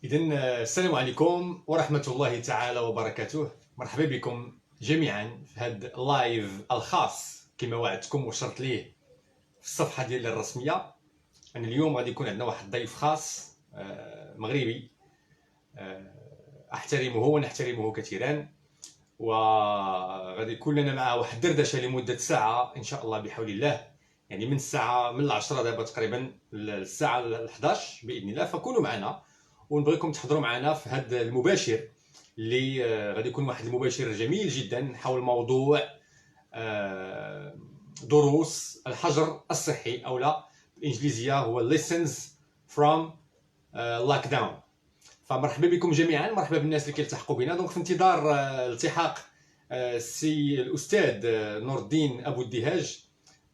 إذا السلام عليكم ورحمة الله تعالى وبركاته. مرحبا بكم جميعا في هذا اللايف الخاص كما وعدتكم وشرت ليه في الصفحة ديالي الرسمية. أن اليوم غادي يكون عندنا واحد ضيف خاص مغربي أحترمه ونحترمه كثيرا، وغادي يكون لنا معه واحد دردشة لمدة ساعة إن شاء الله بحول الله، يعني من الساعة من 10 دابا تقريبا للساعة 11 بإذن الله. فكونوا معنا ونبغيكم تحضروا معنا في هذا المباشر اللي غادي يكون واحد المباشر جميل جدا حول موضوع دروس الحجر الصحي، او لا بالانجليزيه هو lessons from lockdown. فمرحبا بكم جميعا، مرحبا بالناس اللي كيلتحقوا بنا. دونك في انتظار التحاق السي الاستاذ نور الدين ابوديهاج،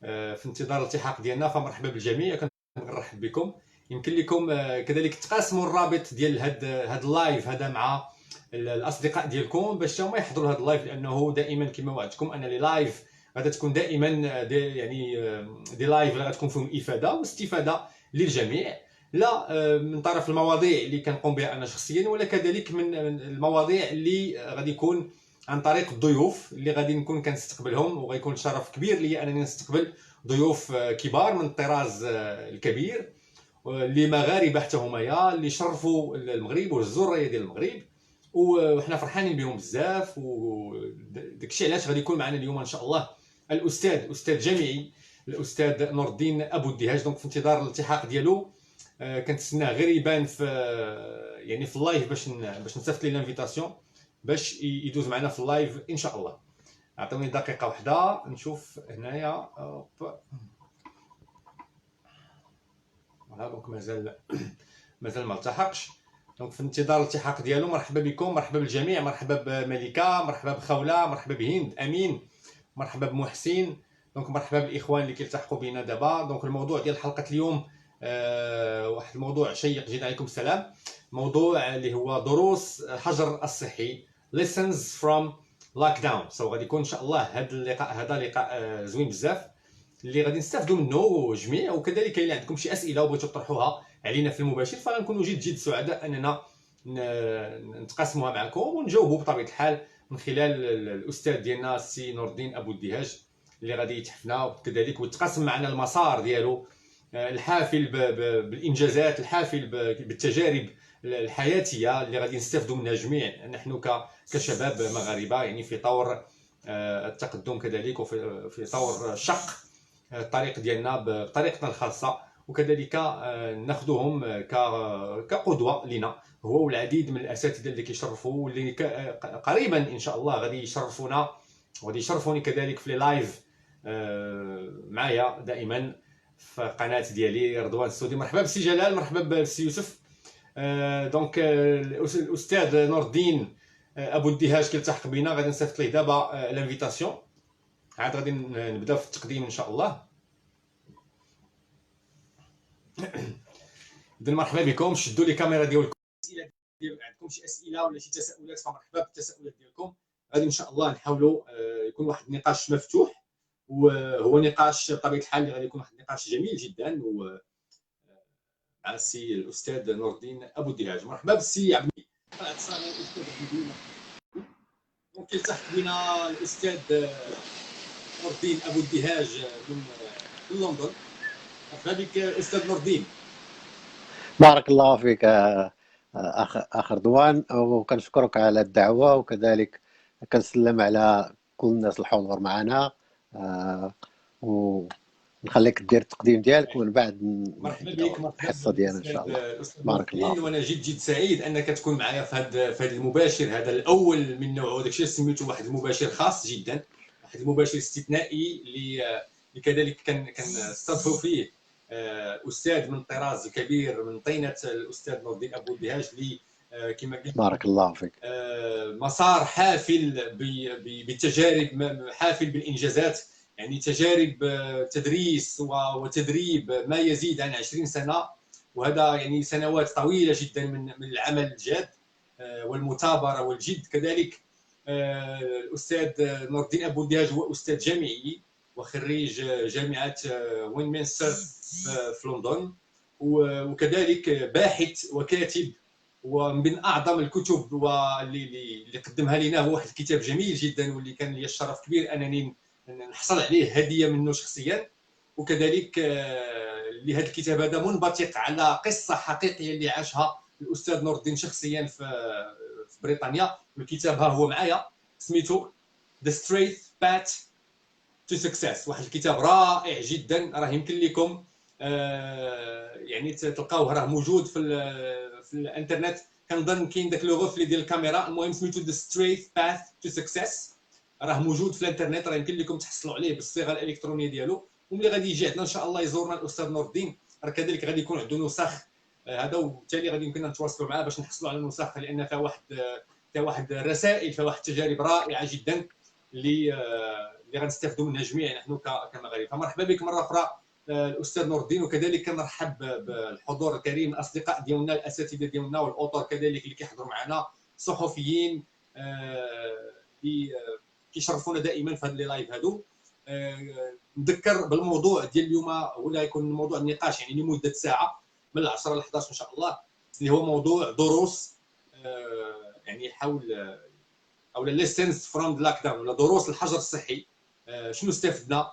في انتظار الالتحاق ديالنا، فمرحبا بالجميع، كنرحب بكم. يمكن لكم كذلك تقاسموا الرابط ديال هذا اللايف هذا مع الاصدقاء ديالكم باش هما يحضروا هذا اللايف، لانه دائما كما وعدتكم ان لي لايف غادا تكون دائما دي لايف اللي غتكون فيهم افاده واستفاده للجميع، لا من طرف المواضيع اللي كنقوم بها انا شخصيا، ولا كذلك من المواضيع اللي غادي يكون عن طريق الضيوف اللي غادي نكون كنستقبلهم. وغيكون شرف كبير لي انني نستقبل ضيوف كبار من الطراز الكبير، اللي مغاربه حتى هما اللي شرفوا المغرب وهزوا الرايه ديال المغرب، وحنا فرحانين بهم بزاف. وداكشي علاش غادي يكون معنا اليوم ان شاء الله استاذ جامعي الاستاذ نور الدين ابوديهاج. دونك في انتظار الالتحاق ديالو كنتسناه غير يبان في يعني في اللايف باش نصيفط ليه لانفيتاسيون باش يدوز معنا في اللايف ان شاء الله. اعطوني دقيقه واحده نشوف هنايا. دونك مازال ما التحقش. دونك في انتظار الالتحاق ديالو. مرحبا بكم، مرحبا بالجميع، مرحبا بملكه، مرحبا بخوله، مرحبا بهند، امين، مرحبا بمحسن. دونك مرحبا بالاخوان اللي كيلتحقوا بينا دابا. دونك الموضوع ديال حلقه اليوم واحد الموضوع شيق جدا. عليكم السلام. موضوع اللي هو دروس الحجر الصحي lessons from lockdown. غادي يكون ان شاء الله هذا اللقاء هذا لقاء زوين بزاف اللي غادي نستافدوا منه جميع. وكذلك الا عندكم شي اسئله وبغيتوا تطرحوها علينا في المباشر فغنكونوا جد سعداء اننا نتقاسموها معكم ونجاوبوا بطبيعه الحال من خلال الاستاذ ديالنا السي نور الدين ابوديهاج اللي غادي يتحفنا، وكذلك ويتقاسم معنا المسار ديالو الحافل بالانجازات، الحافل بالتجارب الحياتيه اللي غادي نستافدوا منها جميع نحن كشباب مغاربه، يعني في طور التقدم كذلك، وفي طور شق الطريق ديالنا بطريقتنا الخاصه، وكذلك ناخذهم كقدوه لنا هو والعديد من الاساتذه اللي كيشرفوا واللي قريبا ان شاء الله غادي يشرفونا وغادي يشرفوني كذلك في لي لايف معايا دائما في قناه ديالي رضوان السودي. مرحبا بالسي جلال، مرحبا بالسي يوسف. دونك الاستاذ نور الدين ابوديهاج كيلتحق بنا، غادي نصيفط ليه دابا لانفيتاسيون، عاد غادي نبداو في التقديم ان شاء الله. اذا مرحبا بكم، شدوا لي الكاميرا ديالكم. عندكم شي اسئله ولا شي تساؤلات فمرحبا بالتساؤلات ديالكم. غادي ان شاء الله نحاولوا يكون واحد النقاش مفتوح، وهو نقاش بطبيعه الحال اللي غادي يكون واحد النقاش جميل جدا مع السي الاستاذ نور الدين ابوديهاج. مرحبا بالسي عبدي الاتصالي الاستاذ عبدي. دونك يلتحق بنا الاستاذ نور الدين ابوديهاج من لندن. مرحبا بك استاذ نور الدين. بارك الله فيك اخ رضوان، وكنشكرك على الدعوه، وكذلك كنسلم على كل الناس الحضور معنا، ونخليك دير التقديم ديالك ومن بعد مرحبا بك الحصه ديالنا ان شاء الله. بارك الله. وانا جد سعيد انك تكون معايا في هذا المباشر، هذا الاول من نوعه، داكشي اللي سميتو واحد المباشر خاص جدا، واحد المباشر استثنائي اللي كذلك كنستضيفوا فيه استاذ من الطراز الكبير من طينه الاستاذ نور الدين ابوديهاج اللي كما قلت بارك الله فيك مسار حافل بالتجارب، حافل بالانجازات، يعني تجارب تدريس وتدريب ما يزيد عن 20 سنه، وهذا يعني سنوات طويله جدا من العمل الجاد والمثابره والجد. كذلك الاستاذ نور الدين ابوديهاج هو استاذ جامعي وخريج جامعه وينمنستر في لندن، وكذلك باحث وكاتب ومن بين اعظم الكتب اللي قدمها لنا هو واحد الكتاب جميل جدا، واللي كان لي الشرف كبير انني نحصل عليه هديه منه شخصيا. وكذلك لهذا الكتاب هذا منبثق على قصه حقيقيه اللي عاشها الاستاذ نور الدين شخصيا في بريطانيا. الكتاب ها هو معايا، سميتو The Straight Path to Success. واحد الكتاب رائع جدا، راه يمكن لكم يعني تلقاوه، راه موجود في الانترنت. كنظن كاين داك لو غوفلي ديال الكاميرا. المهم سميتو The Straight Path to Success، راه موجود في الانترنت، راه يمكن لكم تحصلوا عليه بالصيغه الالكترونيه ديالو. وملي غادي يجي عندنا ان شاء الله يزورنا الاستاذ نور الدين، راه كذلك غادي يكون عنده نسخ هذا، وبالتالي غادي يمكننا نتواصلوا معاه باش نحصلوا على نسخ، لان فيها واحد الرسائل، فيها واحد التجارب رائعه جدا اللي غنستافدوا منها جميعا نحن كمغاربه. فمرحبا بك مره اخرى الاستاذ نور الدين. وكذلك كنرحب بالحضور الكريم، الاصدقاء ديالنا، الاساتذه ديالنا، والاوتور كذلك اللي كيحضروا معنا، صحفيين اللي كيشرفونا دائما في هذا لي لايف هادو. نذكر بالموضوع ديال اليوم، ولا يكون موضوع النقاش يعني لمده ساعه من 10 ل 11 ان شاء الله، اللي هو موضوع دروس يعني حول او ليسنز فروم لاك داون، ولا دروس الحجر الصحي. شنو استفدنا؟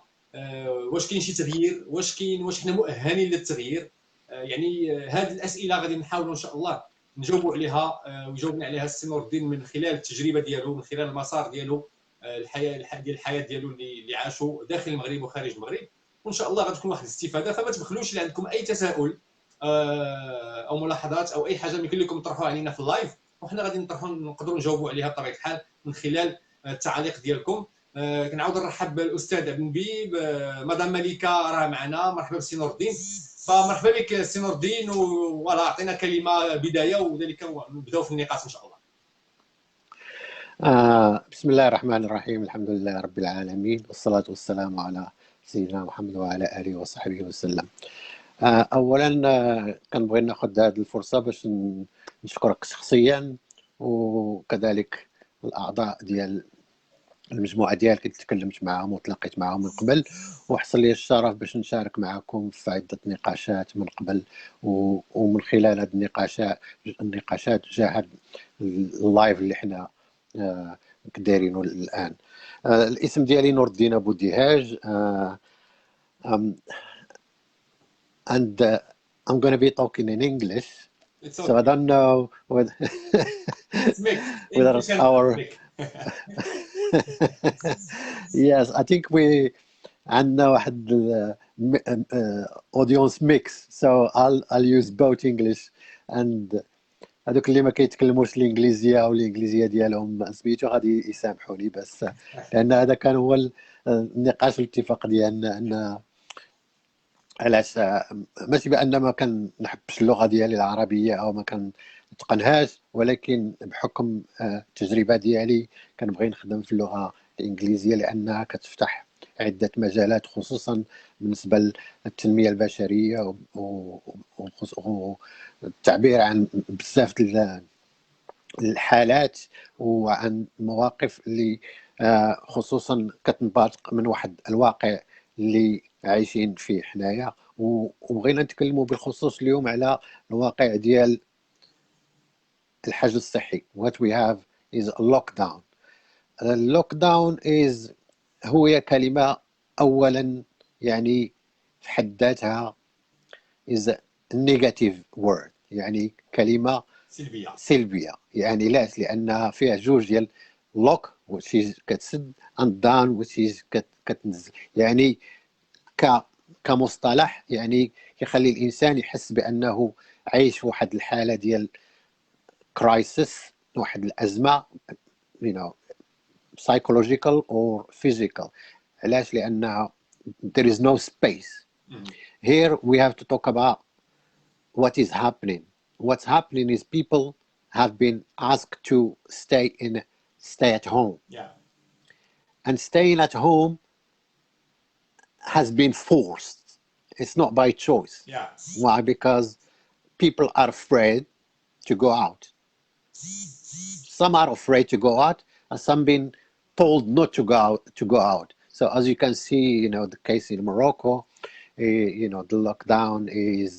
واش كاين شي تغيير؟ واش حنا مؤهلين للتغيير؟ يعني هذه الاسئله غادي نحاولوا ان شاء الله نجاوبوا عليها، ويجاوبنا عليها السي نور الدين من خلال التجربه ديالو، من خلال المسار ديالو، الحياه ديالو اللي عاشوا داخل المغرب وخارج المغرب. وان شاء الله غتكون واحد الاستفاده. فما تبخلوش اللي عندكم اي تساؤل او ملاحظات او اي حاجه يمكن لكم تطرحوها علينا في اللايف، وحنا غادي نقدروا نجاوبوا عليها بطبيعه الحال من خلال التعاليق ديالكم. كنعاود نرحب بالاستاذ ابن بيب، مدام ملكه راه معنا، مرحبا بسي نور الدين. فمرحبا بك سي نور الدين، وفوالا اعطينا كلمه بدايه وذلك نبداو في النقاش ان شاء الله. بسم الله الرحمن الرحيم، الحمد لله رب العالمين، والصلاة والسلام على سيدنا محمد وعلى آله وصحبه وسلم. أولا كنبغي ناخذ هذه الفرصة باش نشكرك شخصيا، وكذلك الأعضاء ديال المجموعة ديالك اللي تكلمت معهم وتلاقيت معهم من قبل، وحصل لي الشرف باش نشارك معكم في عدة نقاشات من قبل، ومن خلال هذه النقاشات جاء هذا اللايف اللي حنا دايرينه الآن. الاسم ديالي نور الدين أبوديهاج، and I'm going to be talking in English. It's So okay. I don't know whether It's mixed. whether English and our Arabic. yes, I think we عندنا واحد audience mix, so I'll use both English and هذوك اللي ما كيتكلموش الانجليزيه او الانجليزيه ديالهم سميتو غادي يسامحوني، بس لان هذا كان هو النقاش الاتفاق ديالنا، ان علاش ماشي بان ما كنحبش اللغه ديالي العربيه او ما كنتقنهاش، ولكن بحكم التجربه ديالي كنبغي نخدم في اللغه الانجليزيه لانها كتفتح عده مجالات، خصوصا بالنسبه للتنميه البشريه والتعبير عن بزاف الحالات وعن مواقف اللي خصوصا كتنبثق من واحد الواقع اللي عايشين فيه حنايا. وبغينا نتكلموا بالخصوص اليوم على الواقع ديال الحجر الصحي. What we have is a lockdown. اللوكداون هي كلمة أولا يعني في حد ذاتها is a negative word، يعني كلمة سلبية. يعني علاش؟ لأنها فيها جوج ديال lock which is كتسد and down which is كتنزل. يعني كمصطلح يعني يخلي الإنسان يحس بأنه عايش واحد الحالة ديال crisis، واحد الأزمة you know psychological or physical. علاش؟ لأن there is no space. Here we have to talk about what is happening. What's happening is people have been asked to stay at home. Yeah. And staying at home has been forced. It's not by choice. Yeah. Why? Because people are afraid to go out. Some are afraid to go out, and some been told not to go out. So as you can see, the case in Morocco, the lockdown is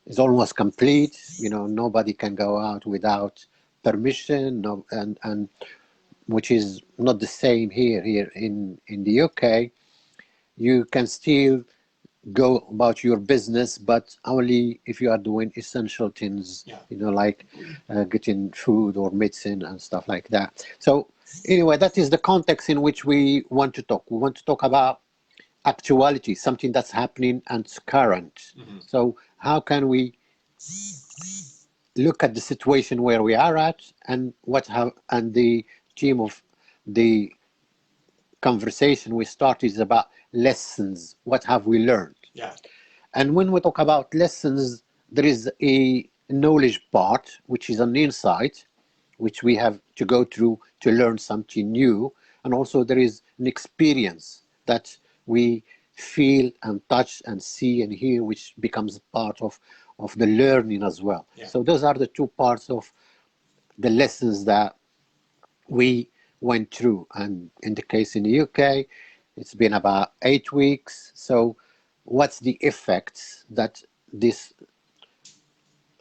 is almost complete. You know, nobody can go out without permission, no, and which is not the same here in the UK. You can still go about your business, but only if you are doing essential things, you know, like getting food or medicine and stuff like that. So anyway, that is the context in which we want to talk. We want to talk about actuality, something that's happening and it's current. So how can we look at the situation where we are at, and and the theme of the conversation we start is about lessons. What have we learned? Yeah. And when we talk about lessons, there is a knowledge part, which is an insight, which we have to go through to learn something new. And also there is an experience that we feel and touch and see and hear, which becomes part of the learning as well. Yeah. So those are the two parts of the lessons that we went through. And in the case in the UK, it's been about 8 weeks. So what's the effects that this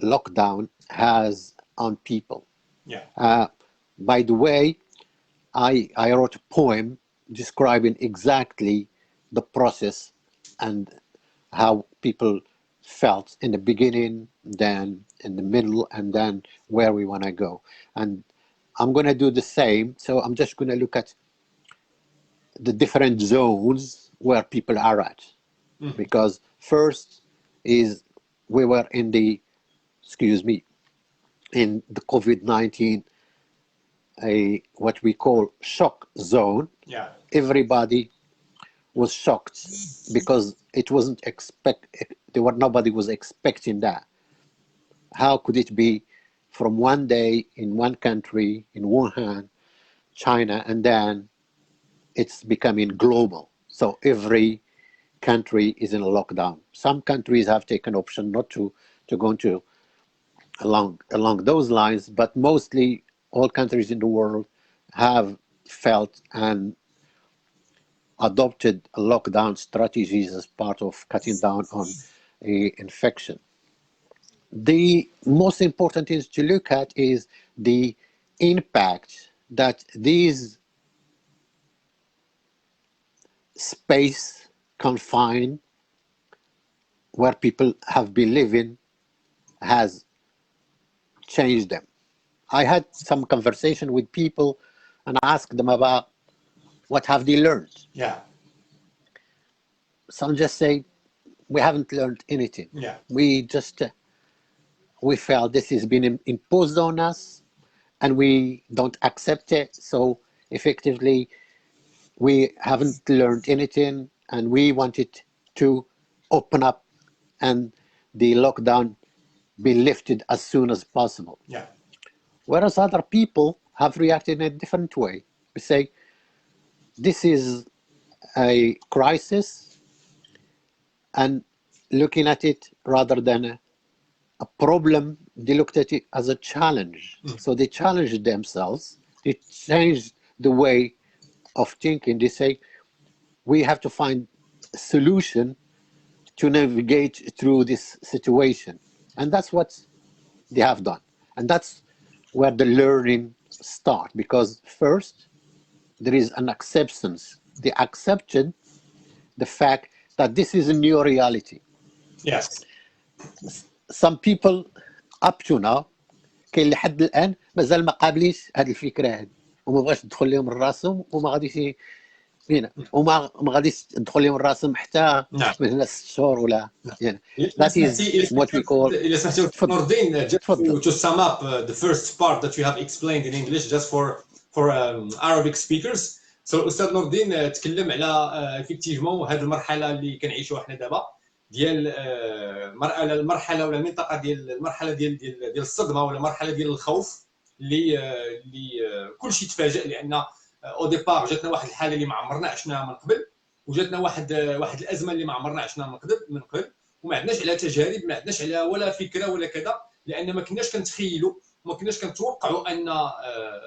lockdown has on people? Yeah. By the way, I wrote a poem describing exactly the process and how people felt in the beginning, then in the middle, and then where we want to go. And I'm going to do the same. So I'm just going to look at the different zones where people are at. Because first is we were in the, in the COVID-19, what we call shock zone. Yeah. Everybody was shocked because it wasn't nobody was expecting that. How could it be from one day in one country, in Wuhan, China, and then it's becoming global? So every country is in a lockdown. Some countries have taken option not to go into along those lines, but mostly all countries in the world have felt and adopted lockdown strategies as part of cutting down on infection. The most important thing to look at is the impact that these space confined where people have been living has changed them. I had some conversation with people and asked them about what have they learned. Yeah. Some just say, we haven't learned anything. Yeah. We felt this has been imposed on us and we don't accept it. So effectively, we haven't learned anything and we wanted to open up and the lockdown be lifted as soon as possible. Yeah. Whereas other people have reacted in a different way. We say, this is a crisis, and looking at it rather than a problem, they looked at it as a challenge. So they challenged themselves, they changed the way of thinking. They say, we have to find a solution to navigate through this situation. And that's what they have done. And that's where the learning starts, because first, there is an acceptance. They accepted the fact that this is a new reality. Yes. Some people up to now كاين لحد الان مازال ما قابليش هذه الفكره هذه وما بغاش تدخل لهم راسهم وما غاديش وما غاديش تدخل لهم راسهم حتى من هنا 6 شهور ولا يعني. That is what we call. إلا سمحتي نوردين, just to sum up the first part that you have explained in English just for Arabic speakers. So الأستاذ نوردين تكلم على effectivement هذه المرحلة اللي كنعيشوها حنا دابا ديال المرحله ولا المنطقه ديال المرحله ديال الصدمه ولا المرحله ديال الخوف اللي كلشي تفاجئ, لان او ديبار جاتنا واحد الحاله اللي ما عمرنا عشناها من قبل, وجاتنا واحد الازمه اللي ما عمرنا عشناها من قبل وما عندناش على تجارب, ما عندناش على ولا فكره ولا كذا, لان ما كناش كنتخيلوا وما كناش كنتوقعوا ان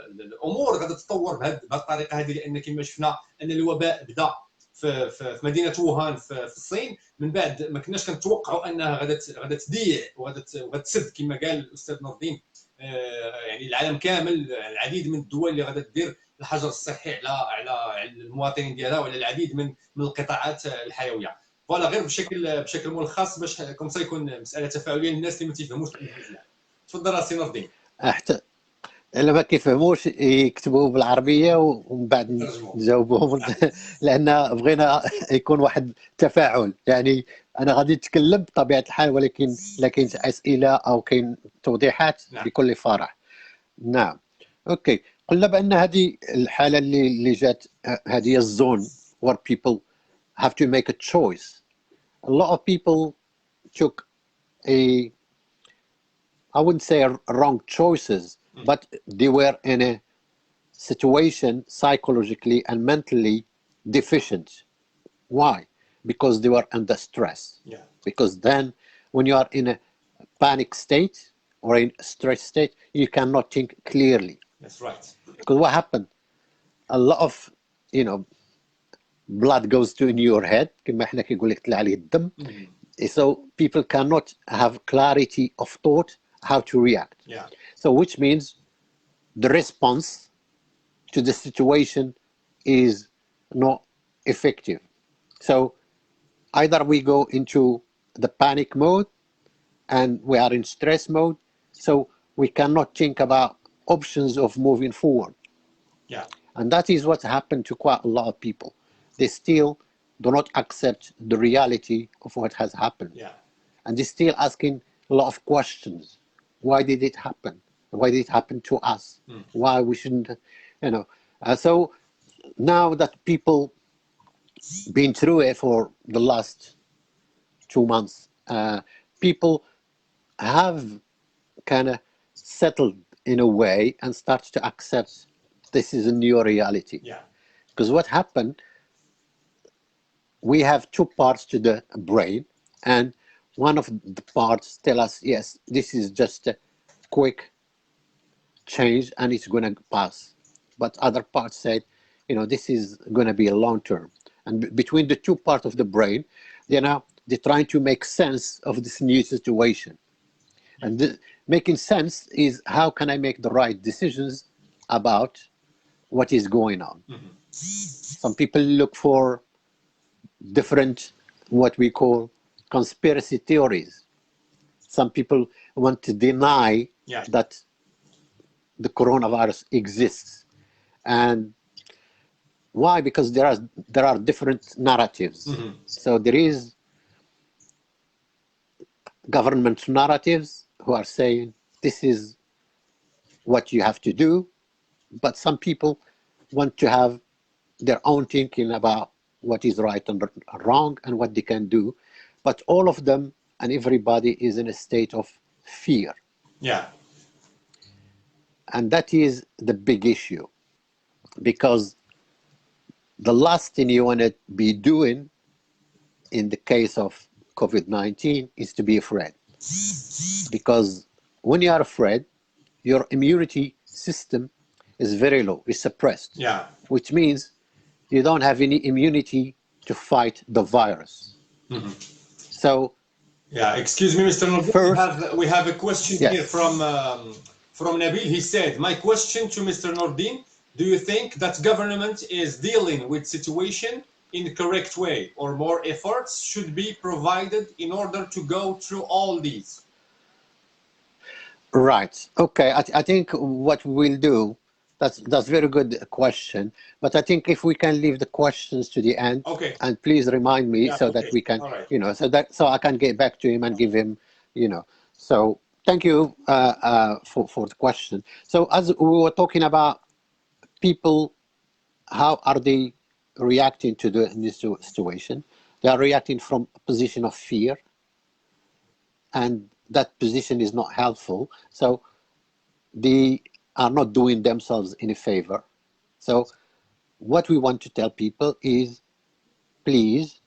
الامور غادي تتطور بهذه الطريقه هذه, لان كما شفنا ان الوباء بدا في مدينه ووهان في الصين، من بعد ما كناش كنتوقعوا انها غادا تضيع وغتسد كما قال الاستاذ نور الدين. يعني العالم كامل، العديد من الدول اللي غادا دير الحجر الصحي على المواطنين ديالها وعلى العديد من القطاعات الحيويه. فوالا غير بشكل ملخص باش كومسا يكون مساله تفاعليه للناس اللي ما تيفهموش الانجليزيه. تفضل سي نور الدين. الا ما كيفهموش يكتبوا بالعربيه ومن بعد نجاوبوهم لان بغينا يكون واحد تفاعل. يعني انا غادي نتكلم بطبيعه الحال، ولكن كاين اسئله او كاين توضيحات بكل فرح. نعم اوكي. قلنا بان هذه الحاله اللي جات، هذه الزون where people have to make a choice. A lot of people took I wouldn't say wrong choices, but they were in a situation psychologically and mentally deficient. Why? Because they were under stress. Yeah. Because then when you are in a panic state or in a stress state, you cannot think clearly. That's right. Because what happened? A lot of, blood goes to in your head. كما احنا كيقول لك طلع عليه الدم. So people cannot have clarity of thought how to react. Yeah. So which means the response to the situation is not effective. So either we go into the panic mode and we are in stress mode, so we cannot think about options of moving forward. Yeah. And that is what happened to quite a lot of people. They still do not accept the reality of what has happened. Yeah. And they're still asking a lot of questions. Why did it happen? Why did it happen to us? Why we shouldn't, so now that people been through it for the last 2 months, people have kind of settled in a way and start to accept this is a new reality. Yeah. Because what happened, we have two parts to the brain, and one of the parts tell us, yes, this is just a quick change and it's going to pass. But other parts said, this is going to be a long term. And between the two parts of the brain, they're trying to make sense of this new situation. And making sense is, how can I make the right decisions about what is going on? Some people look for different, what we call conspiracy theories. Some people want to deny that the coronavirus exists. And why? Because there are different narratives. So there is government narratives who are saying this is what you have to do, but some people want to have their own thinking about what is right and wrong and what they can do. But all of them and everybody is in a state of fear. Yeah. And that is the big issue, because the last thing you want to be doing in the case of COVID-19 is to be afraid. Because when you are afraid, your immunity system is very low, it's suppressed. Yeah. Which means you don't have any immunity to fight the virus. So excuse me, Mr. Nourdin, we have a question here from Nabil. He said, my question to Mr. Nourdin, do you think that government is dealing with situation in the correct way, or more efforts should be provided in order to go through all these? Right. Okay. I think what we'll do, that's very good question. But I think if we can leave the questions to the end, and please remind me that we can, so I can get back to him and give him, So thank you for the question. So as we were talking about people, how are they reacting to this situation? They are reacting from a position of fear, and that position is not helpful. So they are not doing themselves any favor. So what we want to tell people is, please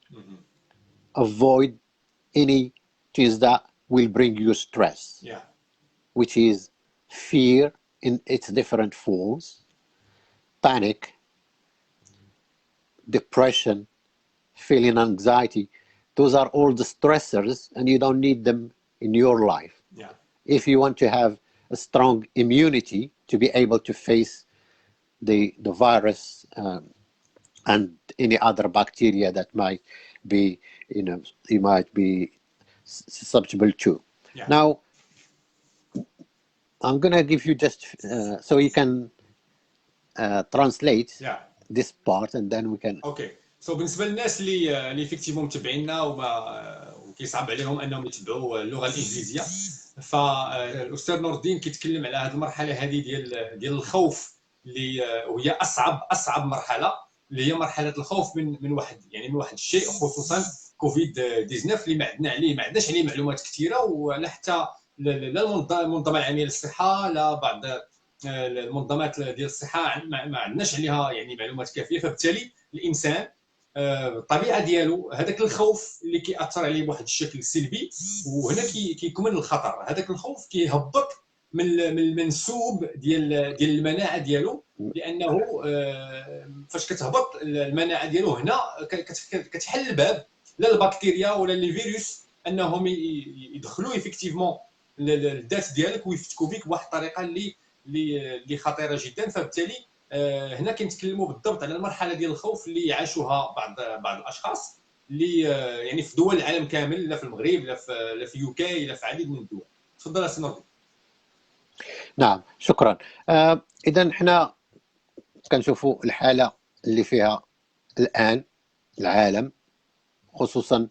avoid any things that will bring you stress, which is fear in its different forms, panic, depression, feeling anxiety, those are all the stressors and you don't need them in your life. Yeah. If you want to have a strong immunity to be able to face the virus and any other bacteria that might be, you might be susceptible to. Yeah. Now, I'm going to give you just so you can translate Yeah. this part and then we can. اوكي سو بالنسبه للناس اللي فيكتيفون متابعينا وكيصعب عليهم انهم يتبعوا اللغه الانجليزيه، فالاستاذ نور الدين كيتكلم على هذه المرحله هذه ديال الخوف اللي وهي اصعب مرحله، اللي هي مرحله الخوف من واحد الشيء، خصوصا كوفيد 19 اللي ما عندناش عليه معلومات كثيره، ولا حتى لا المنظمه العالميه للصحه لا بعض المنظمات ديال الصحه ما عندناش عليها معلومات كافيه. فبالتالي الانسان الطبيعه ديالو هذاك الخوف اللي كيأثر عليه بواحد الشكل سلبي، وهنا كيكمن الخطر. هذاك الخوف كيهبط من المنسوب ديال المناعه ديالو، لانه فاش كتهبط المناعه ديالو هنا كتحل الباب لا البكتيريا ولا الفيروس انهم يدخلوا ايفيكتيفمون الذات ديالك ويفتكوا بك بواحد الطريقه اللي خطيره جدا. فبالتالي هنا كنتكلموا بالضبط على المرحله ديال الخوف اللي عاشوها بعض الاشخاص اللي في دول العالم كامل، لا في المغرب لا في يوكي لا في عديد من الدول. تفضل سي نور. نعم شكرا. اذا احنا كنشوفوا الحاله اللي فيها الان العالم، خصوصا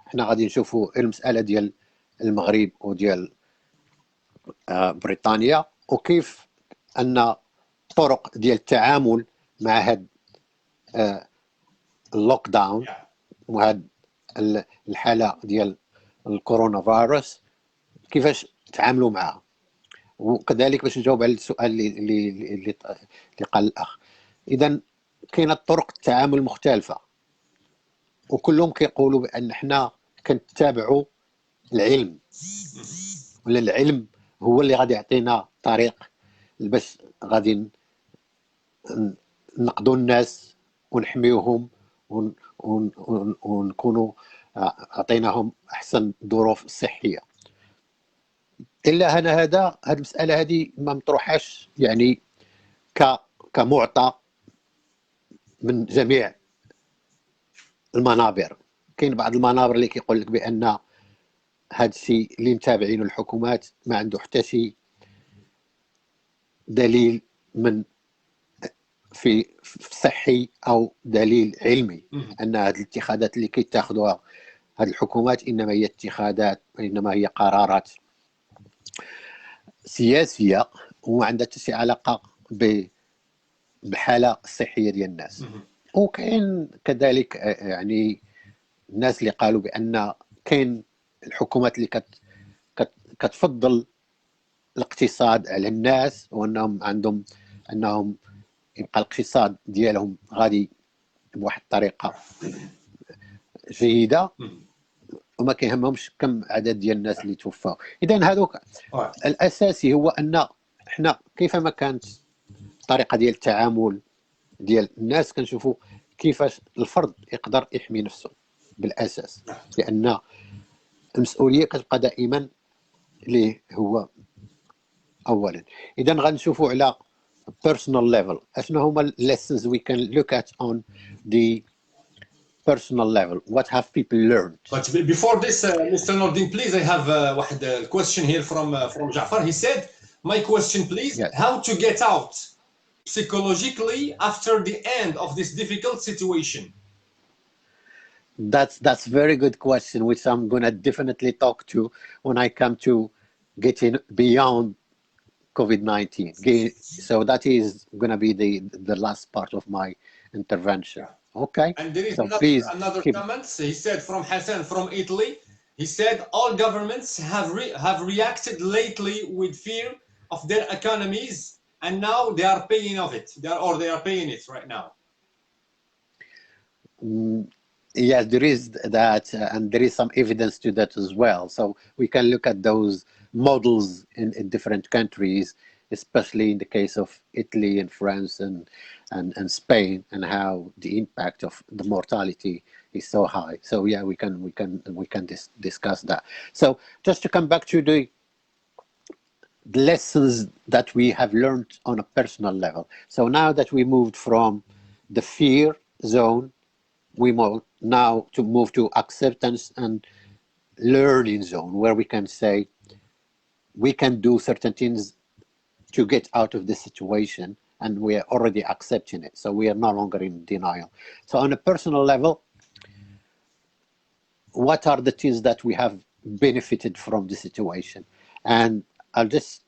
احنا غادي نشوفوا المساله ديال المغرب وديال بريطانيا، وكيف ان طرق ديال التعامل مع هاد اللوك داون وهاد الحاله ديال الكورونا فيروس كيفاش تعاملوا معها. وكذلك باش نجاوب على السؤال اللي قال الاخ، اذا كاينه طرق التعامل مختلفه وكلهم كيقولوا بان حنا كنتابعوا العلم، ولا العلم هو اللي غادي يعطينا طريق باش غادي نقضوا الناس ونحميوهم ونكونوا عطيناهم احسن ظروف صحيه. الا انا هذه المساله هذه ما مطروحاش كمعطى من جميع المنابر. كاين بعض المنابر اللي كيقول لك بان هذا الشيء اللي متابعينه الحكومات ما عنده حتى شي دليل من في صحي او دليل علمي ان هذه الاتخاذات اللي كيتاخذوها هذه الحكومات انما هي قرارات سياسيه وما عندها حتى شي علاقه بالحاله الصحيه ديال الناس. وكاين كذلك الناس اللي قالوا بان كاين الحكومات اللي كتفضل الاقتصاد على الناس، وانهم انهم يبقى الاقتصاد ديالهم غادي بواحد الطريقه جيده وما كيهمهمش كم عدد ديال الناس اللي توفاو. اذا هذوك الاساسي هو ان احنا كيفما كانت الطريقه ديال التعامل ديال الناس كنشوفوا كيفاش الفرد يقدر يحمي نفسه بالاساس، لان المسؤوليه كتبقى دائما اللي هو اولا. اذا غنشوفوا على personal level اشنو هما lessons we can look at on the personal level. What have people learned? But before this, Mr. Nordin, please, I have a question here from Jafar. He said, my question, please, yes. How to get out psychologically after the end of this difficult situation? That's very good question, which I'm gonna definitely talk to when I come to getting beyond COVID-19. So that is gonna be the last part of my intervention. Okay. And there is another comment. He said from Hassan from Italy. He said all governments have reacted lately with fear of their economies, and now they are paying of it. They are paying it right now. Yes, there is that, and there is some evidence to that as well. So we can look at those models in different countries especially in the case of Italy and France and Spain, and how the impact of the mortality is so high. So yeah, we can discuss that. So just to come back to the lessons that we have learned on a personal level. So now that we moved from the fear zone, we now to move to acceptance and learning zone, where we can say we can do certain things to get out of the situation, and we are already accepting it. So we are no longer in denial. So on a personal level, what are the things that we have benefited from the situation? And I'll just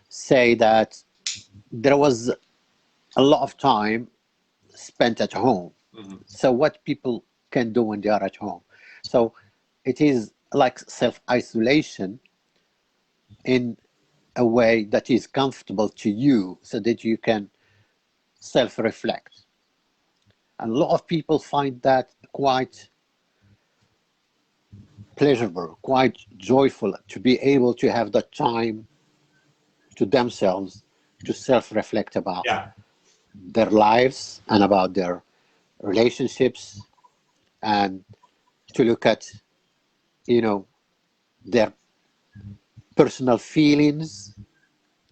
say that there was a lot of time spent at home. So what people can do when they are at home. So it is like self-isolation in a way that is comfortable to you, so that you can self-reflect. And a lot of people find that quite pleasurable, quite joyful, to be able to have the time to themselves to self-reflect about their lives and about their relationships, and to look at, you know, their personal feelings,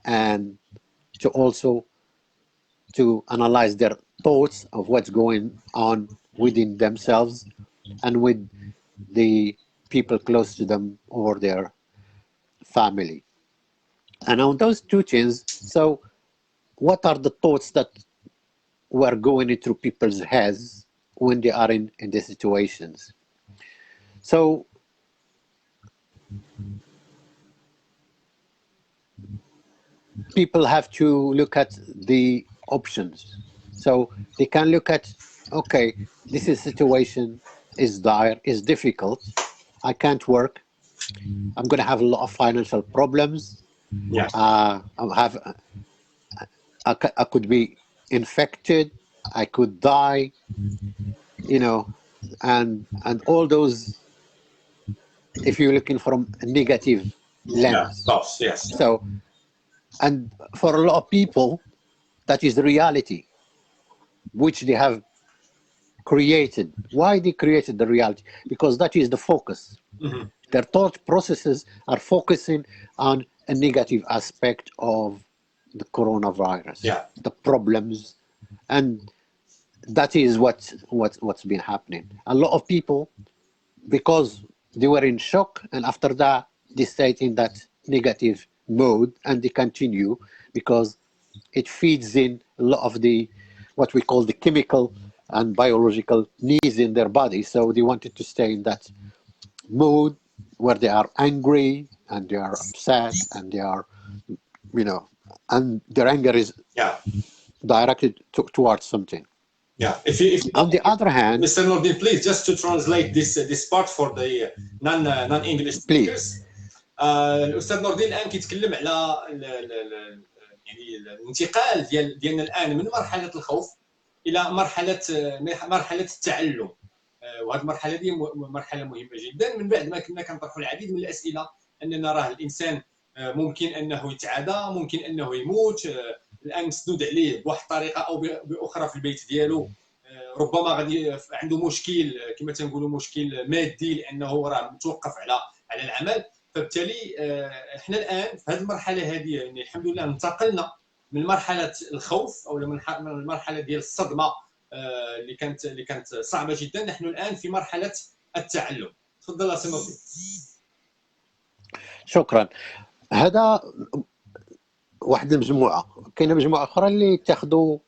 and to also to analyze their thoughts of what's going on within themselves and with the people close to them or their family. And on those two things, so what are the thoughts that were going through people's heads when they are in these situations? So people have to look at the options. So they can look at, okay, this is situation is dire, is difficult. I can't work. I'm going to have a lot of financial problems. I could be infected. I could die. You know, and all those. If you're looking from a negative lens. Yes. So, and for a lot of people, that is the reality, which they have created. Why they created the reality? Because that is the focus. Their thought processes are focusing on a negative aspect of the coronavirus, the problems, and that is what's been happening. A lot of people, because they were in shock, and after that they stayed in that negative mode, and they continue because it feeds in a lot of the what we call the chemical and biological needs in their body. So they wanted to stay in that mood where they are angry and they are upset and they are, you know, and their anger is directed towards something. If On the other hand, Mr. Noureddine, please, just to translate this part for the non-English speakers. الأستاذ نوردين الآن كيتكلم على يعني الانتقال ديالنا الآن من مرحلة الخوف إلى مرحلة التعلم. وهذه المرحلة دي مرحلة مهمة جدا. من بعد ما كنا كنطرحوا العديد من الأسئلة أننا نراه الإنسان ممكن أنه يتعادى، ممكن أنه يموت، الآن مسدود عليه بواحد الطريقة أو بأخرى في البيت ديالو، ربما غادي عنده مشكل كما تنقولوا مشكل مادي لأنه راه متوقف على العمل. فبالتالي احنا الان في هذه المرحله هذه يعني الحمد لله انتقلنا من مرحله الخوف او من المرحله ديال الصدمه اللي كانت صعبه جدا. نحن الان في مرحله التعلم. تفضل سي نوردين. شكرا. هذا واحد المجموعه، كاينه مجموعه اخرى اللي اتخذوا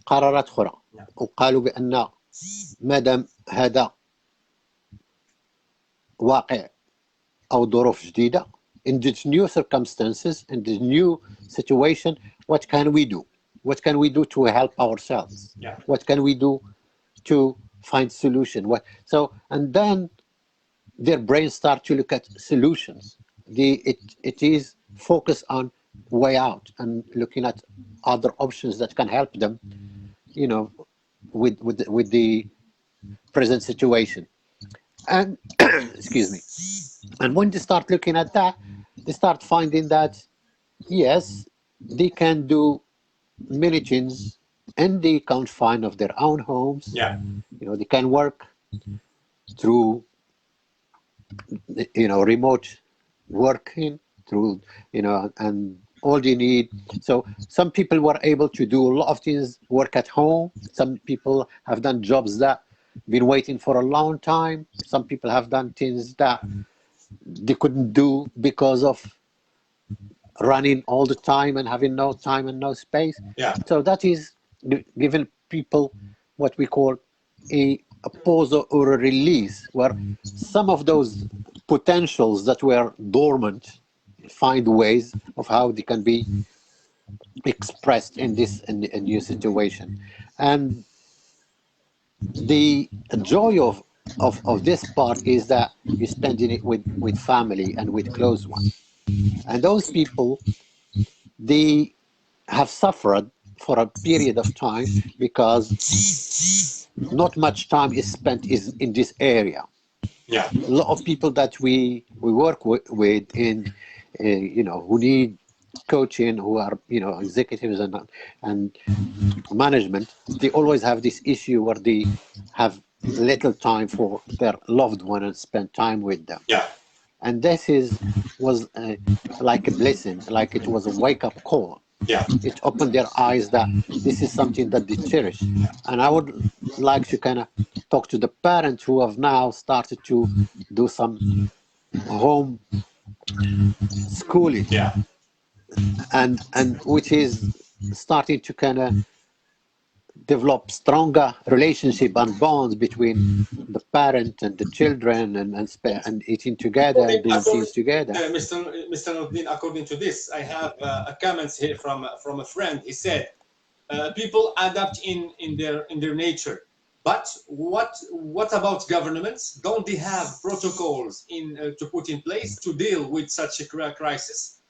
قرارات اخرى وقالوا بان مادام هذا واقع أو ظروف جديدة, in these new circumstances, in this new situation, what can we do? What can we do to help ourselves? What can we do to find solution? And then their brains start to look at solutions. It is focused on way out and looking at other options that can help them, you know, with the present situation. And excuse me. And when they start looking at that, they start finding that yes, they can do many things in the confine of their own homes. Yeah. They can work through, remote working through, and all you need. So some people were able to do a lot of things, work at home. Some people have done jobs that been waiting for a long time. Some people have done things that they couldn't do because of running all the time and having no time and no space. Yeah. So that is giving people what we call a pause or a release, where some of those potentials that were dormant find ways of how they can be expressed in this in new situation. And the joy of this part is that you're spending it with family and with close ones. And those people, they have suffered for a period of time because not much time is spent in this area. Yeah. A lot of people that we work with in, who need coaching, who are, executives and management, they always have this issue where they have little time for their loved one and spend time with them. Yeah. And this was like a blessing, like it was a wake-up call. Yeah. It opened their eyes that this is something that they cherish. And I would like to kind of talk to the parents who have now started to do some home schooling, Yeah. and which is starting to kind of develop stronger relationship and bonds between the parent and the children, and eating together and doing things together. Mr. Noureddine, according to this, I have a comment here from a friend. He said, people adapt in their nature, but what about governments? Don't they have protocols to put in place to deal with such a crisis?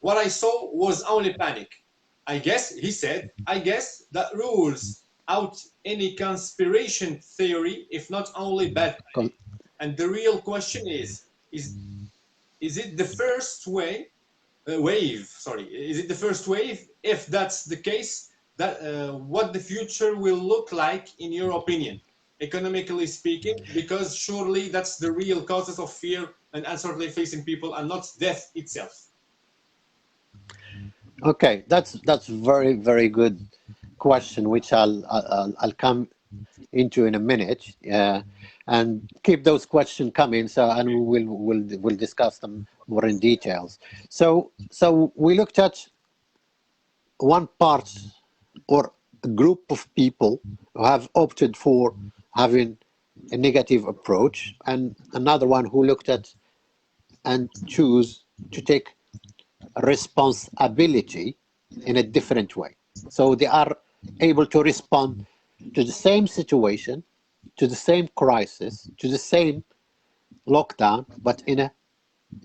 What I saw was only panic. I guess, he said, I guess that rules out any conspiration theory, if not only bad panic. And the real question is it the first wave? Sorry, is it the first wave? If that's the case, that what the future will look like, in your opinion, economically speaking, because surely that's the real causes of fear and uncertainty facing people, and not death itself. Okay, that's very, very good question, which I'll come into in a minute, and keep those questions coming. So, and we'll discuss them more in details. So we looked at one part or a group of people who have opted for having a negative approach, and another one who looked at and choose to take responsibility in a different way. So they are able to respond to the same situation, to the same crisis, to the same lockdown, but in a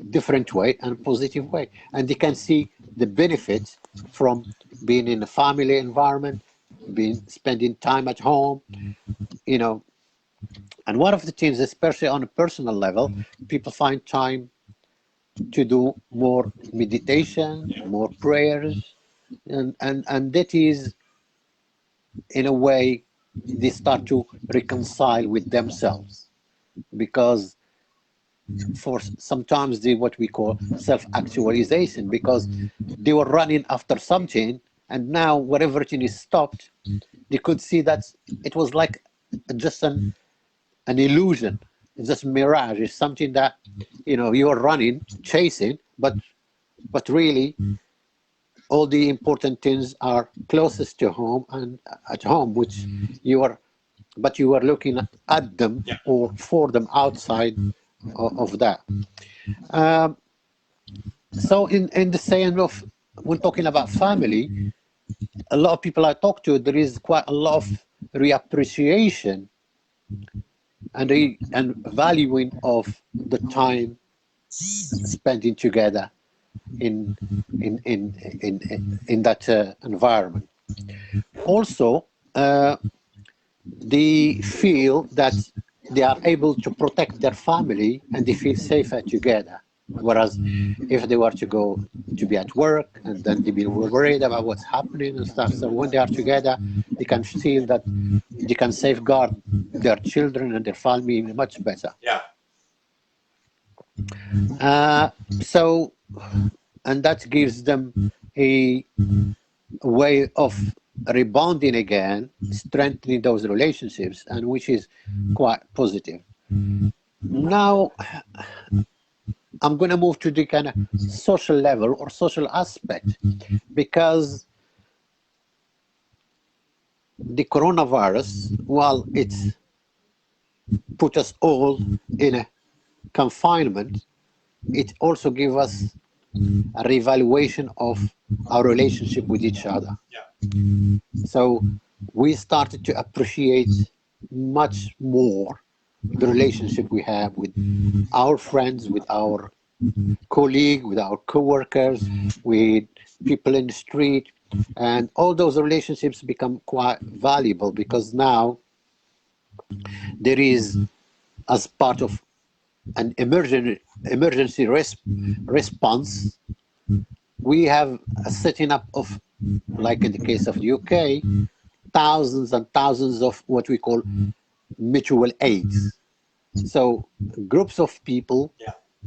different way and positive way. And they can see the benefits from being in a family environment, spending time at home, And one of the things, especially on a personal level, people find time to do more meditation, more prayers, and that is, in a way, they start to reconcile with themselves, because for sometimes what we call self-actualization, because they were running after something, and now wherever everything is stopped, they could see that it was like just an illusion. It's just mirage. It's something that you are running, chasing, but really all the important things are closest to home and at home, which you are looking at them or for them outside of that. So in the saying of, when talking about family, a lot of people I talk to, there is quite a lot of reappreciation and valuing of the time spending together in that environment. Also, they feel that they are able to protect their family and they feel safer together. Whereas if they were to go to be at work and then they be worried about what's happening and stuff, so when they are together, they can feel that they can safeguard their children and their family much better. Yeah. So, and that gives them a way of rebounding again, strengthening those relationships, and which is quite positive. Now, I'm going to move to the kind of social level or social aspect, because the coronavirus, while it's put us all in a confinement, it also gives us a reevaluation of our relationship with each other. Yeah. So we started to appreciate much more the relationship we have with our friends, with our colleagues, with our co-workers, with people in the street, and all those relationships become quite valuable, because now there is, as part of an emergency response, we have a setting up of, like in the case of the UK, thousands and thousands of what we call mutual aids. So groups of people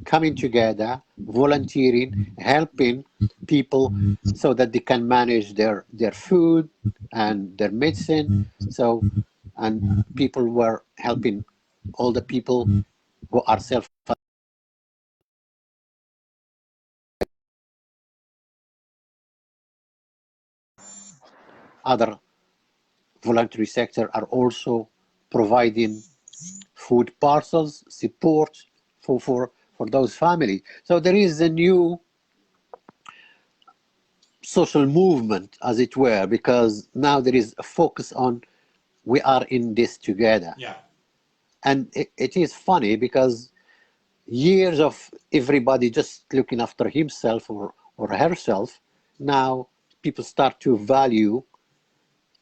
coming together, volunteering, helping people so that they can manage their food and their medicine. So, and people were helping all the people who are self other voluntary sector are also providing food parcels, support for those families. So there is a new social movement, as it were, because now there is a focus on we are in this together. Yeah. And it is funny because years of everybody just looking after himself or herself, now people start to value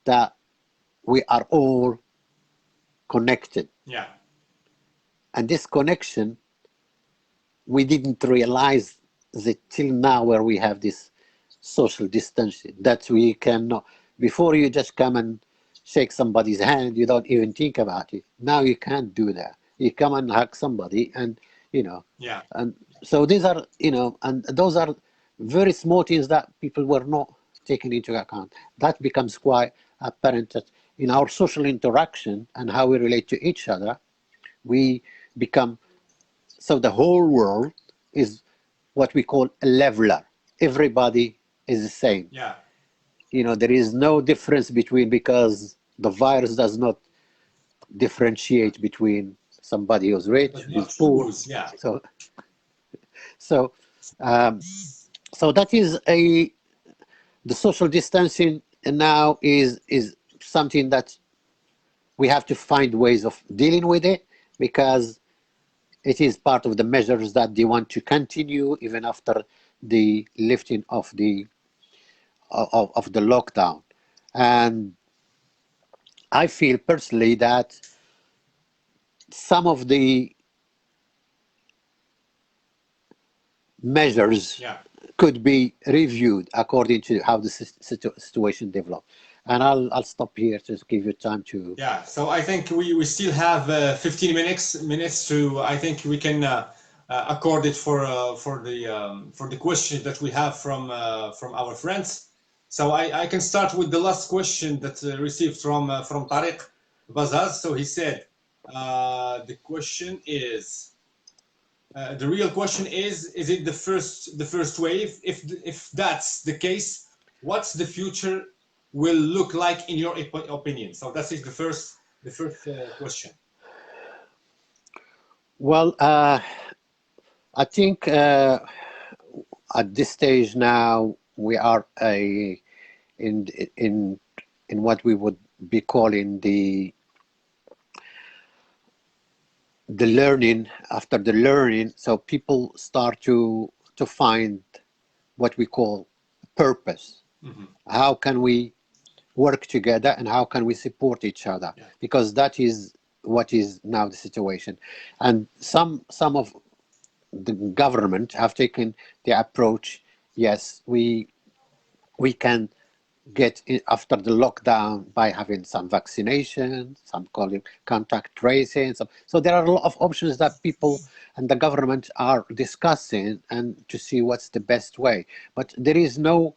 that we are all connected. Yeah. And this connection, we didn't realize that till now, where we have this social distancing, that we cannot, before you just come and shake somebody's hand, you don't even think about it. Now you can't do that. You come and hug somebody and, you know, Yeah. and so these are, you know, and those are very small things that people were not taking into account. That becomes quite apparent that in our social interaction and how we relate to each other, we become, so the whole world is what we call a leveler. Everybody is the same. Yeah. You know, there is no difference between, because the virus does not differentiate between somebody who's rich, who's poor. Yeah. So, so, so that is the social distancing now is something that we have to find ways of dealing with it, because it is part of the measures that they want to continue even after the lifting of the lockdown. And I feel personally that some of the measures Yeah. could be reviewed according to how the situation develops. And I'll stop here to give you time to. Yeah. So I think we still have 15 minutes to. I think we can accord it for the question that we have from our friends. So I can start with the last question that received from Tariq Bazaz. So he said, the question is, the real question is it the first wave? If that's the case, what's the future will look like in your opinion? So that is the first question. Well, I think at this stage now we are in what we would be calling the learning after the learning. So people start to find what we call purpose. Mm-hmm. How can we work together and how can we support each other? Yeah. Because that is what is now the situation. And some of the government have taken the approach, yes, we can get in after the lockdown by having some vaccination, some calling contact tracing. So there are a lot of options that people and the government are discussing and to see what's the best way. But there is no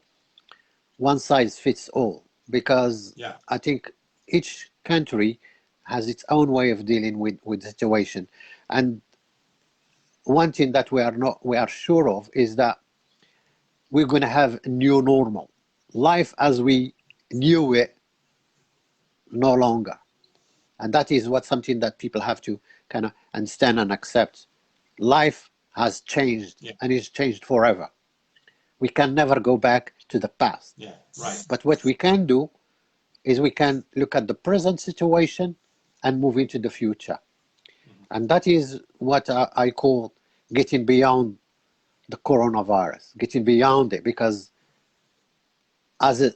one size fits all, because Yeah. I think each country has its own way of dealing with the situation. And one thing that we are sure of is that we're going to have a new normal. Life as we knew it, no longer. And that is what something that people have to kind of understand and accept. Life has changed, Yeah. and it's changed forever. We can never go back to the past. Yeah. Right. But what we can do is we can look at the present situation and move into the future. And that is what I call getting beyond the coronavirus, getting beyond it, because as a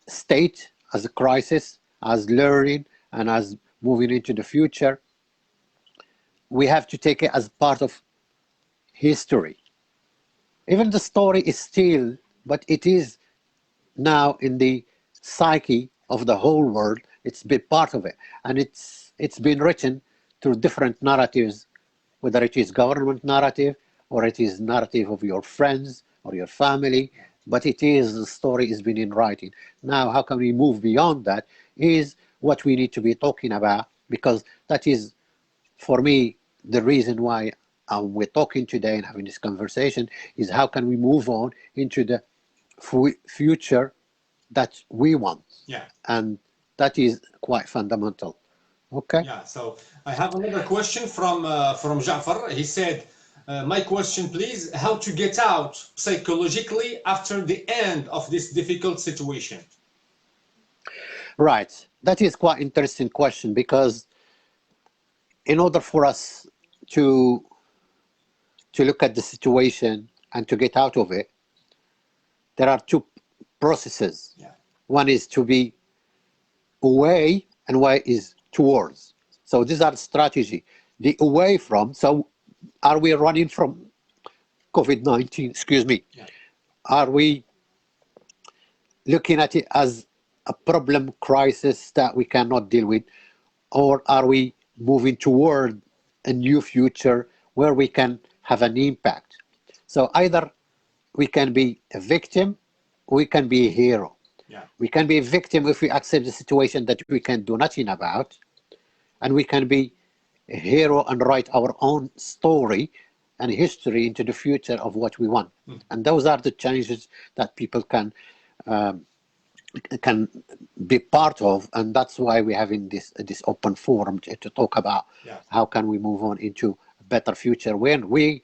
state, as a crisis, as learning, and as moving into the future, we have to take it as part of history. Even the story is still, but it is now in the psyche of the whole world. It's been part of it, and it's been written through different narratives, whether it is government narrative or it is narrative of your friends or your family, but it is the story is been in writing. Now, how can we move beyond that is what we need to be talking about, because that is, for me, the reason why we're talking today and having this conversation is how can we move on into the future that we want. Yeah. And that is quite fundamental. Okay. Yeah. So I have another question from Ja'far. He said, "My question, please: how to get out psychologically after the end of this difficult situation?" Right. That is quite interesting question, because in order for us to look at the situation and to get out of it, there are two processes. Yeah. One is to be away, and one is towards. So these are strategy. The away from, so are we running from COVID-19? Excuse me. Yeah. Are we looking at it as a problem crisis that we cannot deal with? Or are we moving toward a new future where we can have an impact? So either we can be a victim, or we can be a hero. Yeah. We can be a victim if we accept the situation that we can do nothing about, and we can be a hero and write our own story and history into the future of what we want. And those are the challenges that people can be part of, and that's why we're having this open forum to talk about Yeah. how can we move on into a better future when we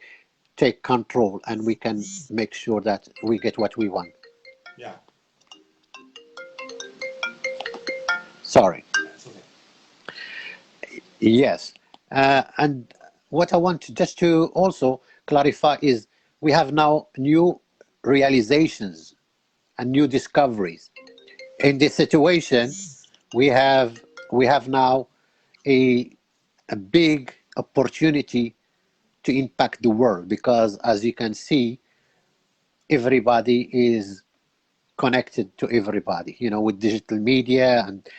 take control and we can make sure that we get what we want. Yeah. Sorry. That's okay. Yes. And what I want just to also clarify is we have now new realizations and new discoveries. In this situation, we have now a big opportunity to impact the world, because as you can see, everybody is connected to everybody, with digital media and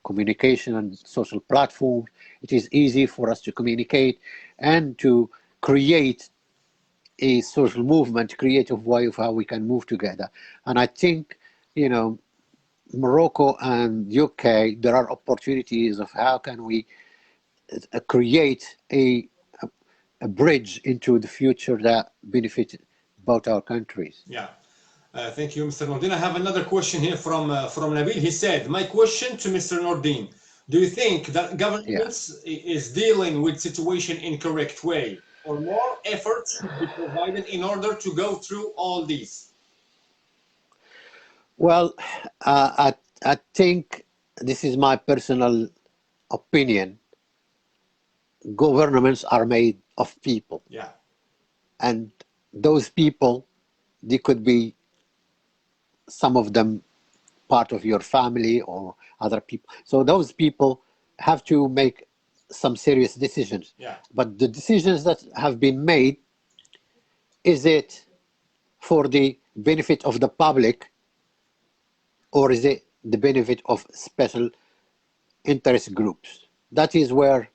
communication and social platforms. It is easy for us to communicate and to create a social movement, creative way of how we can move together. And I think, Morocco and UK, there are opportunities of how can we create a bridge into the future that benefits both our countries. Yeah. Thank you, Mr. Noureddine. I have another question here from Nabil. He said, "My question to Mr. Noureddine: do you think that Yeah. governments is dealing with situation in correct way, or more effort should be provided in order to go through all these?" Well, I think this is my personal opinion. Governments are made of people, Yeah. and those people, they could be some of them part of your family or other people. So those people have to make some serious decisions. Yeah. But the decisions that have been made, is it for the benefit of the public, or is it the benefit of special interest groups? That is where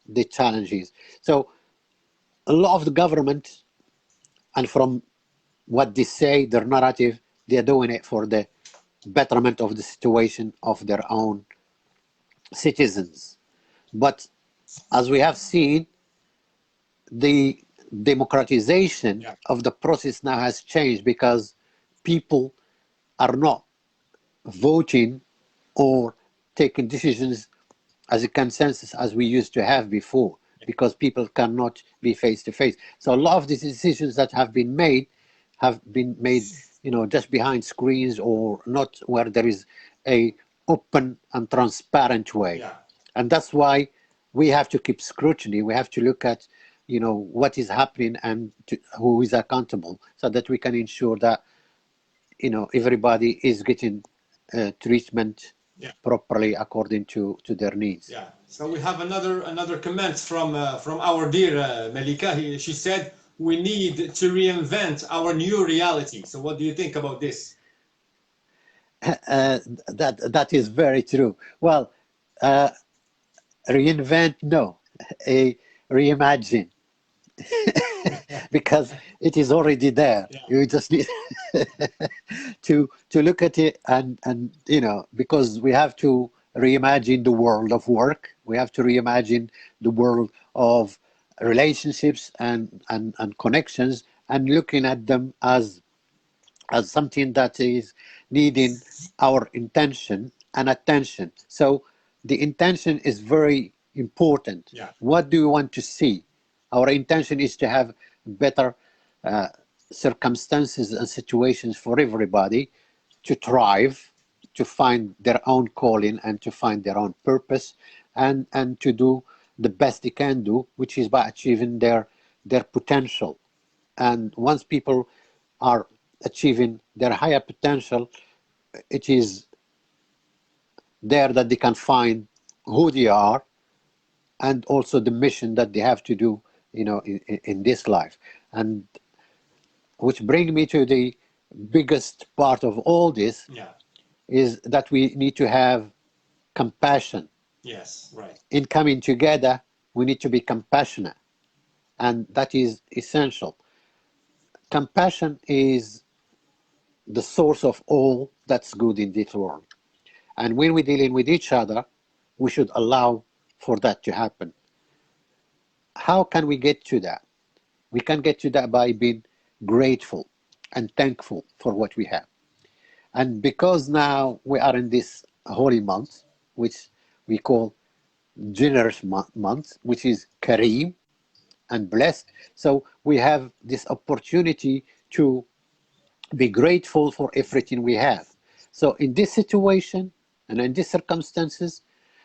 the challenge is. So a lot of the government, and from what they say, their narrative, they're doing it for the betterment of the situation of their own citizens. But as we have seen, the democratization Yeah. of the process now has changed, because people are not voting or taking decisions as a consensus as we used to have before, because people cannot be face to face. So a lot of these decisions that have been made, just behind screens, or not where there is a open and transparent way. Yeah. And that's why we have to keep scrutiny. We have to look at, what is happening, and who is accountable, so that we can ensure that, everybody is getting treatment Yeah. properly according to their needs. Yeah. So we have another comment from our dear Malika. She said we need to reinvent our new reality. So what do you think about this? That is very true. Well, reinvent, no, a reimagine, because it is already there. Yeah. You just need to look at it, and because we have to reimagine the world of work, we have to reimagine the world of relationships and connections, and looking at them as something that is needing our intention and attention. So the intention is very important. Yeah. What do we want to see? Our intention is to have better circumstances and situations for everybody to thrive, to find their own calling, and to find their own purpose, and to do the best they can do, which is by achieving their potential. And once people are achieving their higher potential, it is there that they can find who they are, and also the mission that they have to do, in this life. And which brings me to the biggest part of all this, Yeah. is that we need to have compassion. Yes. Right. In coming together, we need to be compassionate, and that is essential. Compassion is the source of all that's good in this world. And when we're dealing with each other, we should allow for that to happen. How can we get to that? We can get to that by being grateful and thankful for what we have. And because now we are in this holy month, which we call generous month, which is Kareem and blessed. So we have this opportunity to be grateful for everything we have. So in this situation and in these circumstances,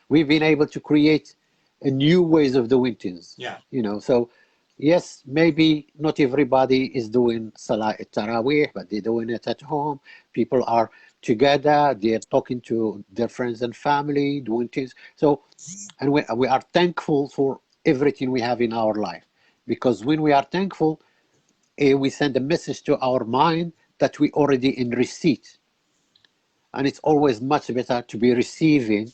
we've been able to create a new ways of doing things. Yeah. So yes, maybe not everybody is doing Salah Tarawih, but they're doing it at home. People are together, they're talking to their friends and family, doing things. So, and we are thankful for everything we have in our life. Because when we are thankful, we send a message to our mind that we already in receipt. And it's always much better to be receiving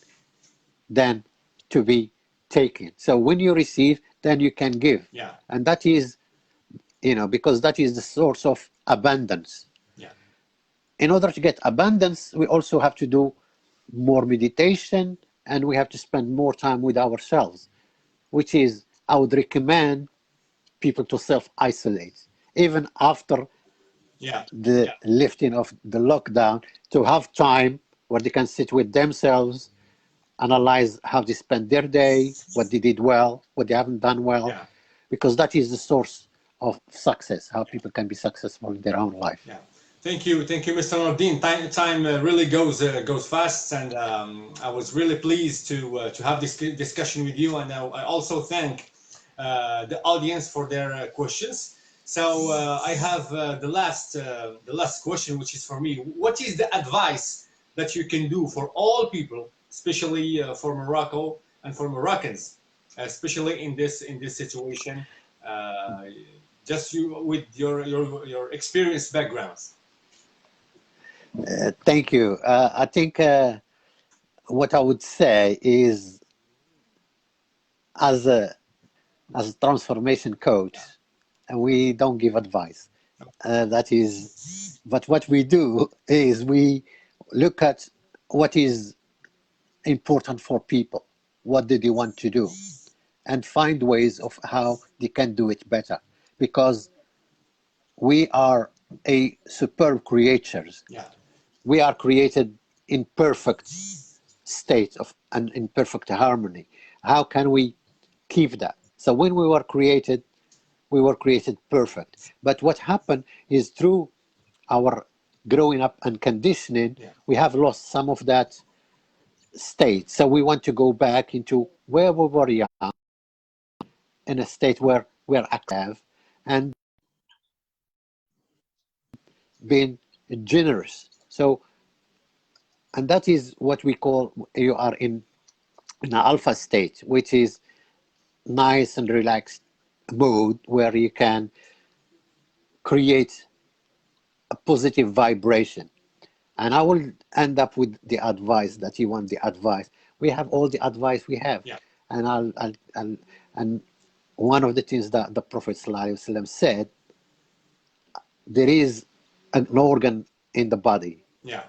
than to be taking. So when you receive, then you can give. Yeah. And that is, because that is the source of abundance. Yeah. In order to get abundance, we also have to do more meditation, and we have to spend more time with ourselves, which is, I would recommend people to self-isolate, even after Yeah. the lifting of the lockdown, to have time where they can sit with themselves, analyze how they spend their day, what they did well, what they haven't done well, Yeah. because that is the source of success, how people can be successful in their own life. Yeah. Thank you, Mr. Noureddine. Time really goes fast, and I was really pleased to have this discussion with you, and I also thank the audience for their questions. So I have the last question, which is for me. What is the advice that you can do for all people, especially for Morocco and for Moroccans, especially in this situation, just you with your experience backgrounds. Thank you. I think what I would say is, as a transformation coach, we don't give advice. That is, but what we do is we look at what is important for people, what do they want to do, and find ways of how they can do it better. Because we are a superb creatures. Yeah. We are created in perfect state of and in perfect harmony. How can we keep that? So when we were created perfect. But what happened is, through our growing up and conditioning, Yeah. we have lost some of that state. So we want to go back into where we were young, in a state where we're active and being generous. So, and that is what we call, you are in an alpha state, which is nice and relaxed mode, where you can create a positive vibration. And I will end up with the advice that you want. The advice we have, all the advice we have. Yeah. And and one of the things that the Prophet ﷺ said, there is an organ in the body. Yeah.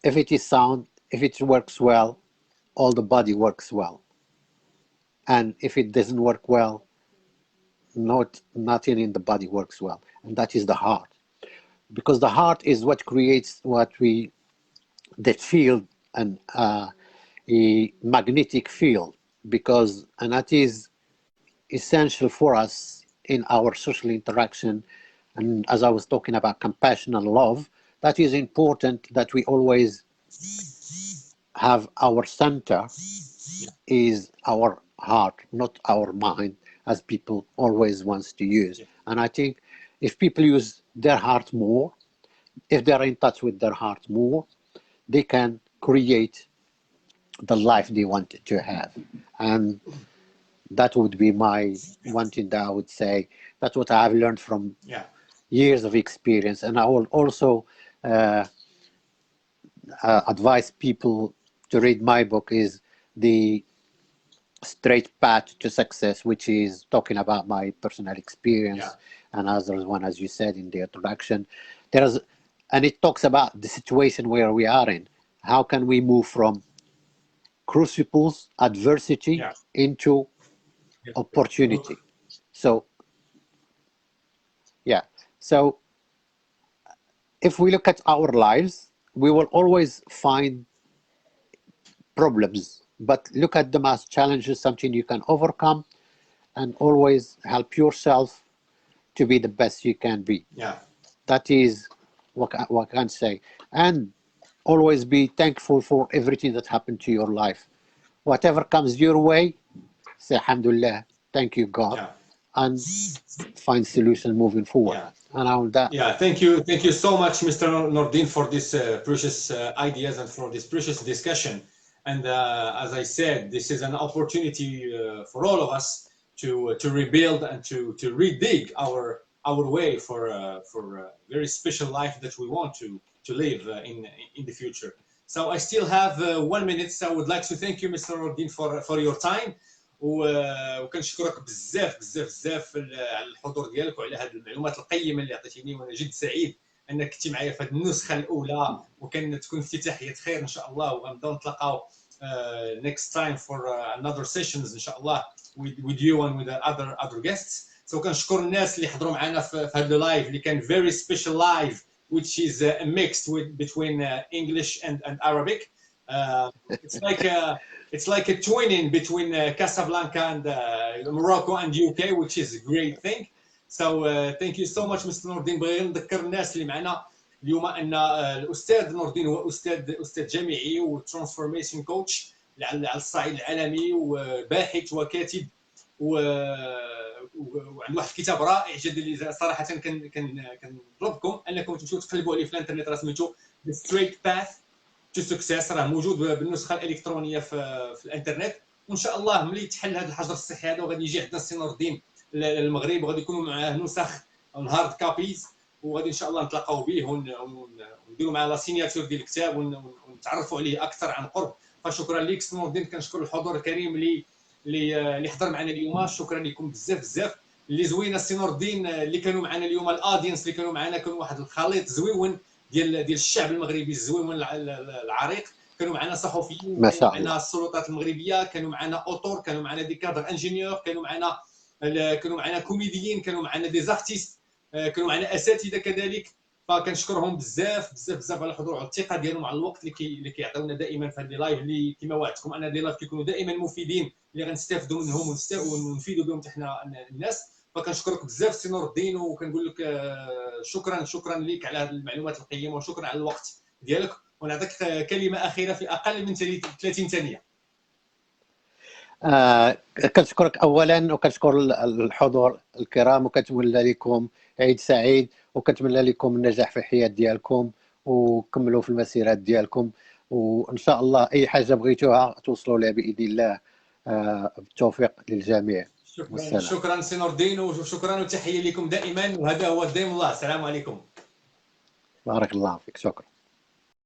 If it is sound, if it works well, all the body works well. And if it doesn't work well, nothing in the body works well. And that is the heart. Because the heart is what creates that field, and a magnetic field, and that is essential for us in our social interaction. And as I was talking about compassion and love, that is important, that we always have our center is our heart, not our mind, as people always wants to use. Yeah. And I think if people use their heart more, if they're in touch with their heart more, they can create the life they wanted to have. And that would be my one thing that I would say. That's what I've learned from Yeah. years of experience. And I will also advise people to read my book, is The Straight Path to Success, which is talking about my personal experience. Yeah. And other one, as you said in the introduction, and it talks about the situation where we are in. How can we move from crucibles, adversity, Yeah. into opportunity? So, yeah. So if we look at our lives, we will always find problems, but look at them as challenges, something you can overcome, and always help yourself to be the best you can be. Yeah. That is what I can say. And always be thankful for everything that happened to your life. Whatever comes your way, say Alhamdulillah, thank you God, Yeah. and find solution moving forward. Yeah. And on that, Yeah, thank you so much, Mr. Noureddine, for this precious ideas and for this precious discussion. And as I said, this is an opportunity for all of us to rebuild and to redig our way for a very special life that we want to live in the future. So I still have 1 minute. So I would like to thank you, Mr. Noureddine, for your time. وكنشكرك بزاف بزاف بزاف على الحضور ديالك وعلى هذه المعلومات القيمه اللي عطيتيني، وانا جد سعيد انك كنتي معايا في هذه النسخه الاولى، وكان تكون افتتاحيه خير ان شاء الله، وغنبداو نتلاقاو next time for another sessions ان شاء الله with you and with the other guests. So كنشكر الناس اللي حضروا معنا في هذا اللايف اللي كان very special live which is mixed between English and Arabic. It's like a twinning between Casablanca and Morocco and UK, which is a great thing. So thank you so much, Mr. Noureddine. بغينا نذكر الناس اللي معنا اليوم ان الاستاذ نوردين هو استاذ جامعي وترانسفورميشن كوتش على الصعيد العالمي، وباحث وكاتب، وعنده واحد الكتاب رائع جدا اللي صراحه كنطلبكم انكم تمشيو تقلبوا عليه في الانترنت، راه سميتو The Straight Path to Success، راه موجود بالنسخه الالكترونيه في الانترنت، وان شاء الله ملي يتحل هذا الحجر الصحي هذا وغادي يجي عندنا السي نور الدين للمغرب وغادي يكونوا معاه نسخ الهارد كابيز وغادي ان شاء الله نتلاقاو به ونديروا معاه لا سيناتور ديال الكتاب ونتعرفوا عليه اكثر عن قرب. فشكرا لك سي نور الدين، كنشكر الحضور الكريم اللي حضر معنا اليوم. شكرا لكم بزاف بزاف. اللي زوينه السي نور الدين اللي كانوا معنا اليوم، الاودينس اللي كانوا معنا، كانوا واحد الخليط زويون ديال الشعب المغربي الزويون العريق. كانوا معنا صحفيين، ما كانوا شاء معنا الله. السلطات المغربيه، كانوا معنا اوتور، كانوا معنا دي كادر انجينيور، كانوا معنا كوميديين، كانوا معنا دي زارتيست، كانوا معنا اساتذه كذلك. فكنشكرهم بزاف بزاف بزاف على الحضور وعلى الثقه ديالهم على الوقت اللي كيعطيونا دائما في هذه لايف، اللي كما وعدتكم ان هذه لايف كيكونوا دائما مفيدين، اللي غنستافدوا منهم ونفيدوا بهم حنا الناس. فكنشكرك بزاف سي نور الدين، وكنقول لك شكرا لك على هذه المعلومات القيمه، وشكرا على الوقت ديالك. ونعطيك كلمه اخيره في اقل من 30 ثانيه. كنشكرك اولا، وكنشكر الحضور الكرام، وكنتمنى لكم عيد سعيد، وكنتمنى لكم النجاح في الحياه ديالكم، وكملوا في المسيرات ديالكم، وان شاء الله اي حاجه بغيتوها توصلوا لها باذن الله. بالتوفيق للجميع، والسلام. شكرا سي نور الدين، وشكرا وتحيه لكم دائما، وهذا هو الدين الله. السلام عليكم. بارك الله فيك، شكرا.